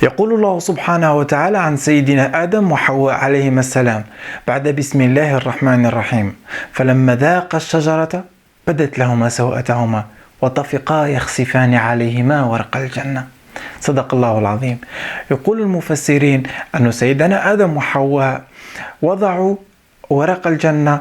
يقول الله سبحانه وتعالى عن سيدنا آدم وحواء عليهما السلام بعد بسم الله الرحمن الرحيم: فلما ذاقا الشجرة بدت لهما سوءتهما وطفقا يخسفان عليهما ورق الجنة. صدق الله العظيم. يقول المفسرين أن سيدنا آدم وحواء وضعوا ورق الجنة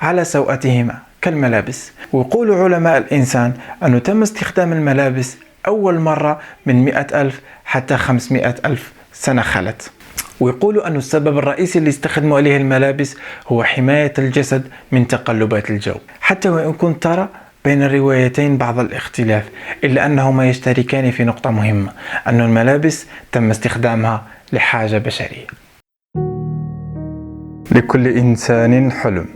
على سوءتهما كالملابس. ويقول علماء الإنسان أنه تم استخدام الملابس أول مرة من 100,000 حتى 500,000 سنة خلت. ويقولوا أن السبب الرئيسي اللي استخدموا عليه الملابس هو حماية الجسد من تقلبات الجو، حتى وإن كنت ترى بين الروايتين بعض الاختلاف، إلا أنهما يشتركان في نقطة مهمة: أن الملابس تم استخدامها لحاجة بشرية. لكل إنسان حلم.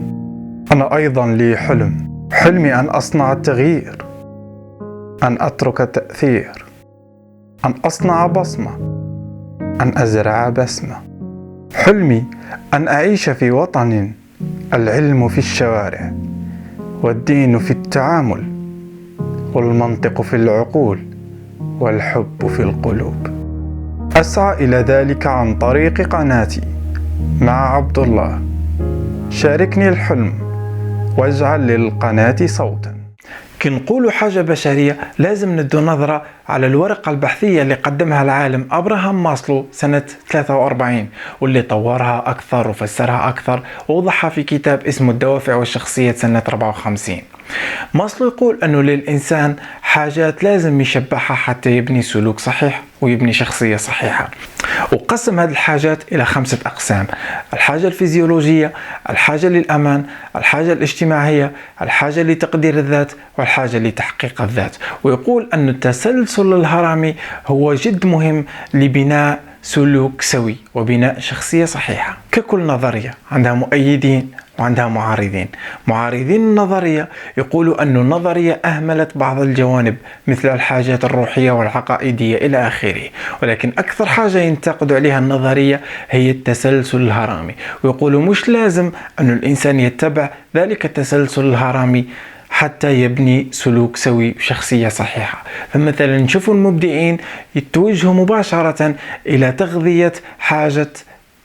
أنا أيضا لي حلم، حلمي أن أصنع التغيير، أن أترك التأثير، أن أصنع بصمة، أن أزرع بسمة. حلمي أن أعيش في وطن العلم في الشوارع، والدين في التعامل، والمنطق في العقول، والحب في القلوب. أسعى إلى ذلك عن طريق قناتي مع عبد الله. شاركني الحلم واجعل للقناة صوتا. كي نقولوا حاجة بشرية لازم ندو نظرة على الورقة البحثية اللي قدمها العالم أبراهام ماسلو سنة 43، واللي طورها أكثر وفسرها أكثر ووضحها في كتاب اسمه الدوافع والشخصية سنة 54. ماسلو يقول أنه للإنسان حاجات لازم يشبعها حتى يبني سلوك صحيح ويبني شخصية صحيحة، وقسم هذه الحاجات إلى 5 أقسام: الحاجة الفيزيولوجية، الحاجة للأمان، الحاجة الاجتماعية، الحاجة لتقدير الذات، والحاجة لتحقيق الذات. ويقول أن التسلسل الهرمي هو جد مهم لبناء سلوك سوي وبناء شخصية صحيحة. ككل نظرية عندها مؤيدين وعندها معارضين. معارضين النظرية يقولوا أن النظرية أهملت بعض الجوانب مثل الحاجات الروحية والعقائدية إلى آخره، ولكن أكثر حاجة ينتقد عليها النظرية هي التسلسل الهرمي، ويقولوا مش لازم أن الإنسان يتبع ذلك التسلسل الهرمي حتى يبني سلوك سوي وشخصية صحيحة. فمثلا نشوفوا المبدعين يتوجهوا مباشرة إلى تغذية حاجة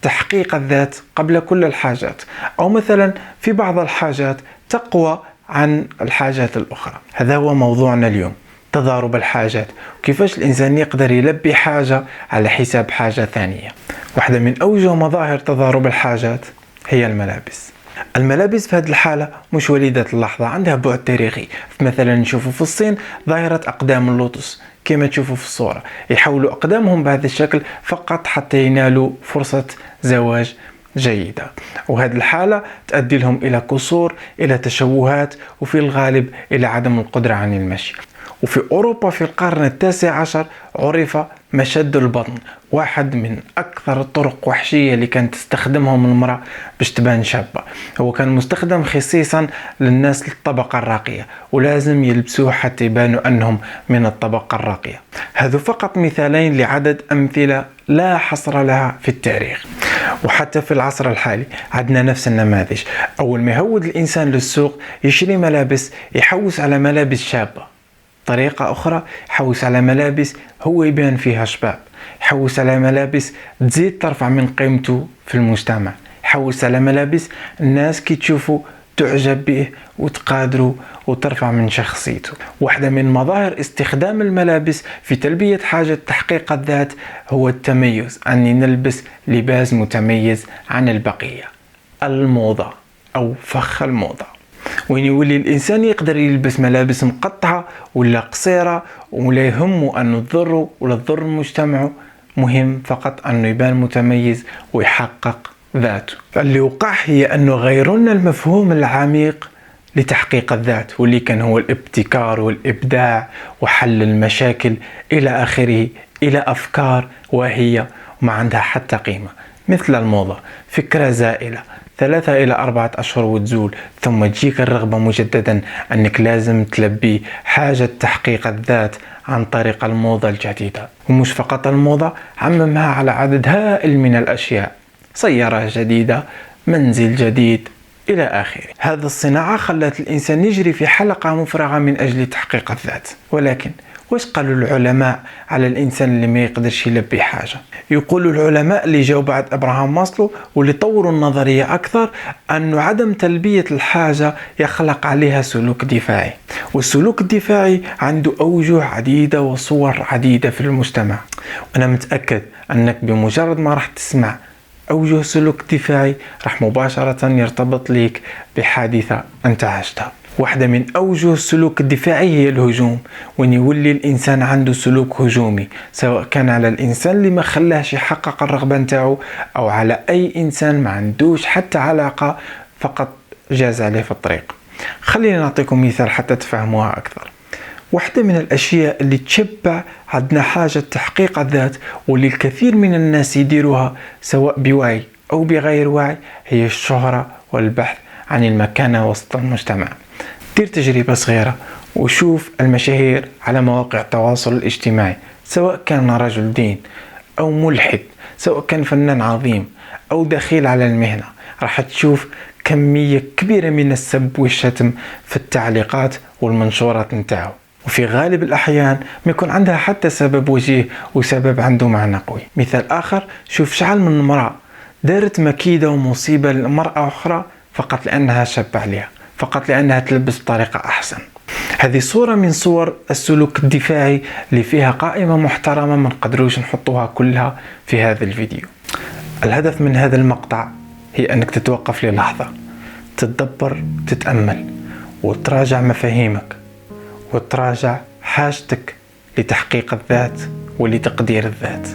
تحقيق الذات قبل كل الحاجات، أو مثلا في بعض الحاجات تقوى عن الحاجات الأخرى. هذا هو موضوعنا اليوم: تضارب الحاجات، وكيفاش الإنسان يقدر يلبي حاجة على حساب حاجة ثانية. واحدة من أوجه مظاهر تضارب الحاجات هي الملابس. الملابس في هذه الحالة مش وليدة اللحظة، عندها بعد تاريخي. مثلا نشوفوا في الصين ظاهرة أقدام اللوتس كما تشوفوا في الصورة، يحولوا أقدامهم بهذا الشكل فقط حتى ينالوا فرصة زواج جيدة، وهذه الحالة تؤدي لهم إلى كسور، إلى تشوهات، وفي الغالب إلى عدم القدرة عن المشي. وفي أوروبا في القرن ال19 عرف مشد البطن، واحد من أكثر الطرق وحشية اللي كانت تستخدمهم المرأة باش تبان شابة. هو كان مستخدم خصيصا للناس للطبقة الراقية، ولازم يلبسوه حتى يبانوا أنهم من الطبقة الراقية. هذو فقط مثالين لعدد أمثلة لا حصر لها في التاريخ. وحتى في العصر الحالي عندنا نفس النماذج. أول ما يهود الإنسان للسوق يشتري ملابس يحوس على ملابس شابة. طريقة أخرى يحوس على ملابس هو يبان فيها شباب، يحوس على ملابس تزيد ترفع من قيمته في المجتمع، يحوس على ملابس الناس كي تشوفه تعجب به وتقادره وترفع من شخصيته. واحدة من مظاهر استخدام الملابس في تلبية حاجة تحقيق الذات هو التميز، أني نلبس لباس متميز عن البقية. الموضة أو فخ الموضة، وين يولي الإنسان يقدر يلبس ملابس مقطعة ولا قصيرة ولا يهمه أنه تضره ولا تضر المجتمع، مهم فقط أنه يبان متميز ويحقق ذاته. فاللي وقع هي أنه غيرنا المفهوم العميق لتحقيق الذات، واللي كان هو الابتكار والإبداع وحل المشاكل إلى آخره، إلى أفكار واهية وما عندها حتى قيمة، مثل الموضة، فكرة زائلة 3 إلى 4 أشهر وتزول، ثم تجيك الرغبة مجددا أنك لازم تلبي حاجة تحقيق الذات عن طريق الموضة الجديدة. ومش فقط الموضة، عممها على عدد هائل من الأشياء: سيارة جديدة، منزل جديد، إلى آخره. هذا الصناعة خلت الإنسان يجري في حلقة مفرغة من أجل تحقيق الذات. ولكن واش قالوا العلماء على الإنسان اللي ما يقدرش يلبي حاجة؟ يقولوا العلماء اللي جاوا بعد أبراهام ماسلو واللي طوروا النظرية أكثر أن عدم تلبية الحاجة يخلق عليها سلوك دفاعي، والسلوك الدفاعي عنده أوجه عديدة وصور عديدة في المجتمع. وأنا متأكد أنك بمجرد ما راح تسمع أوجه سلوك دفاعي راح مباشرة يرتبط ليك بحادثة أنت عشتها. واحدة من أوجه السلوك الدفاعي هي الهجوم، وأن يولي الإنسان عنده سلوك هجومي، سواء كان على الإنسان اللي ما خلاش يحقق الرغبة نتاعو أو على أي إنسان ما عندوش حتى علاقة، فقط جاز عليه في الطريق. خلينا نعطيكم مثال حتى تفهموها أكثر. واحدة من الأشياء اللي تشبع عندنا حاجة تحقيق الذات واللي الكثير من الناس يديروها سواء بوعي أو بغير وعي هي الشهرة والبحث عن المكانة وسط المجتمع. دير تجربة صغيرة وشوف المشاهير على مواقع التواصل الاجتماعي، سواء كان رجل دين أو ملحد، سواء كان فنان عظيم أو دخيل على المهنة، راح تشوف كمية كبيرة من السب والشتم في التعليقات والمنشورات نتاعو، وفي غالب الأحيان ما يكون عندها حتى سبب وجيه وسبب عنده معنى قوي. مثال آخر، شوف شعل من امرأة دارت مكيدة ومصيبة لمرأة أخرى فقط لأنها شاب عليها، فقط لأنها تلبس بطريقة أحسن. هذه صورة من صور السلوك الدفاعي اللي فيها قائمة محترمة ما نقدروش نحطوها كلها في هذا الفيديو. الهدف من هذا المقطع هي أنك تتوقف للحظة، تتدبر، تتأمل وتراجع مفاهيمك وتراجع حاجتك لتحقيق الذات ولتقدير الذات.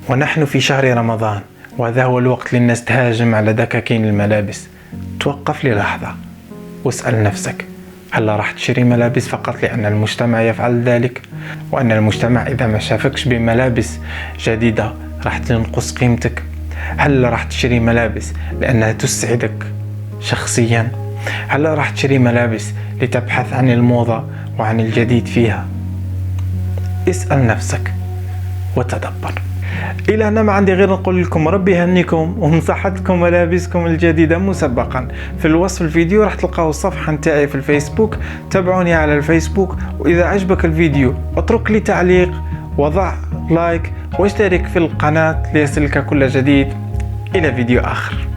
ونحن في شهر رمضان، وهذا هو الوقت للناس تهاجم على دكاكين الملابس. توقف للحظة واسأل نفسك، هل راح تشتري ملابس فقط لأن المجتمع يفعل ذلك؟ وأن المجتمع إذا ما شافكش بملابس جديدة راح تنقص قيمتك؟ هل راح تشتري ملابس لأنها تسعدك شخصيا؟ هل راح تشتري ملابس لتبحث عن الموضة وعن الجديد فيها؟ اسأل نفسك وتدبر. إلى هنا ما عندي غير نقول لكم ربي يهنيكم ومصحت لكم ملابسكم الجديدة مسبقا. في الوصف الفيديو راح تلقاو الصفحة نتاعي في الفيسبوك، تابعوني على الفيسبوك، وإذا عجبك الفيديو اترك لي تعليق وضع لايك واشترك في القناة ليصلك كل جديد. إلى فيديو آخر.